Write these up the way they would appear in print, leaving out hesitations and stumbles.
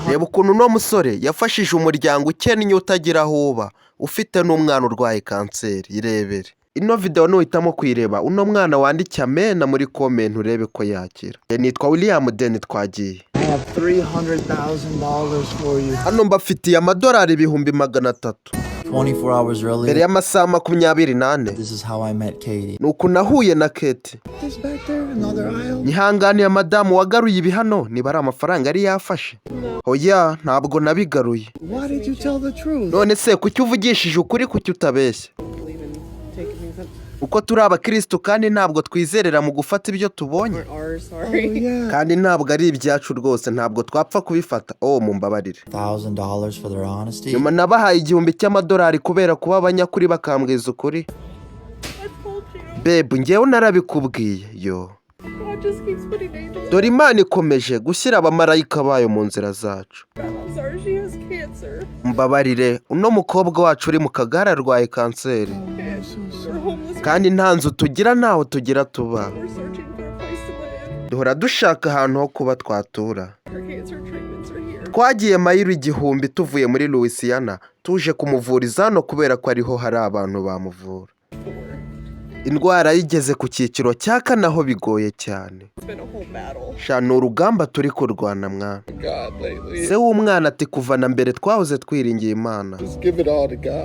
reba ukuntu uno musore yafashije umuryango ukennye utagira aho uba ufite n'umwana urwaye kanseri. irebere ino video nuhitamo kuyireba uno mwana wandike amena muri comment urebe ko yakira. Nitwa William Deni, twagiye. Hano mbafitiye amadolari ibihumbi 300 mbere y'amasaha 24. nuko nahuye na Kate. Nyihanganiye madamu wagaruye ibi hano niba ari amafaranga yari yafashe. Oya, ntabwo nabigaruye. None se kuki uvugishije ukuri, kuki utabeshya? Uko turi abakristo kandi ntabwo twizerera mu gufata ibyo tubonye, kandi ntabwo ari ibyacu rwose, ntabwo twapfa kubifata. Mumbabarire. Nyuma nabahaye $1000 kubera kuba abanyakuri bakambwiza ukuri. Babe, ngewe narabikubwiye. Dore Imana ikomeje gushyira abamarayika bayo mu nzira zacu. Mbabarire, uno mukobwa wacu uri mu kagare arwaye kanseri, kandi nta nzu tugira, ntaho tugira tuba. Duhora dushaka ahantu ho kuba twatura. Twagiye mayiro 1000 tuvuye muri Louisiana tuje kumuvuriza hano kubera ko ariho hari abantu bamuvura. Indwara yigeze ku cyiciro cya 4 aho bigoye cyane. Shana urugamba turi kurwana mwana. Se w'umwana ati kuva na mbere twahoze twiringiye Imana,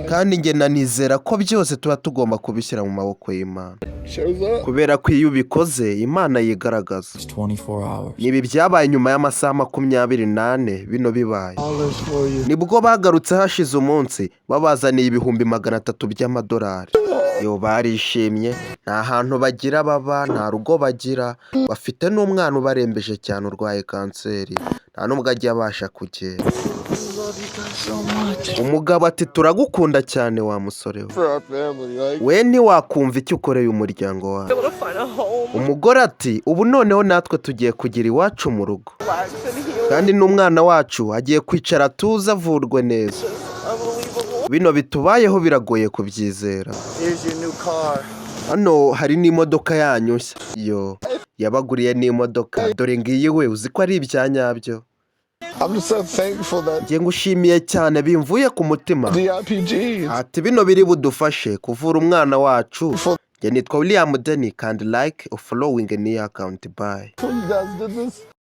kandi nge nanizera ko byose tuba tugomba kubishyira mu maboko y'Imana, kubera ko iyo ubikoze Imana yigaragaza. Nibi byabaye nyuma y'amasaha 28 bino bibaye. Nibwo bagarutse hashize umunsi babazaniye ibihumbi 300 by'amadolari. Barishimye, nta hantu bagira baba, nta rugo bagira, bafite n'umwana ubarembeje cyane urwaye kanseri, nta n'ubwo ajya abasha kugenda. Umugabo ati turagukunda cyane wa musore we ntiwakumva icyo ukoreye umuryango wawe. Umugore ati ubu noneho natwe tugiye kugira iwacu mu rugo, kandi n'umwana wacu agiye kwicara tuza avurwe neza. Bino bitubayeho biragoye kubyizera. Hano hari n'imodoka yanyu nshya. Yabaguriye n'imodoka, dore ngiyi we uzi ko ari ibyanyabyo. Nge ngushimiye cyane bimvuye ku mutima. Ati bino biri budufashe kuvura umwana wacu. Nge nitwa William Deni, kandi like or following ni account. Bye.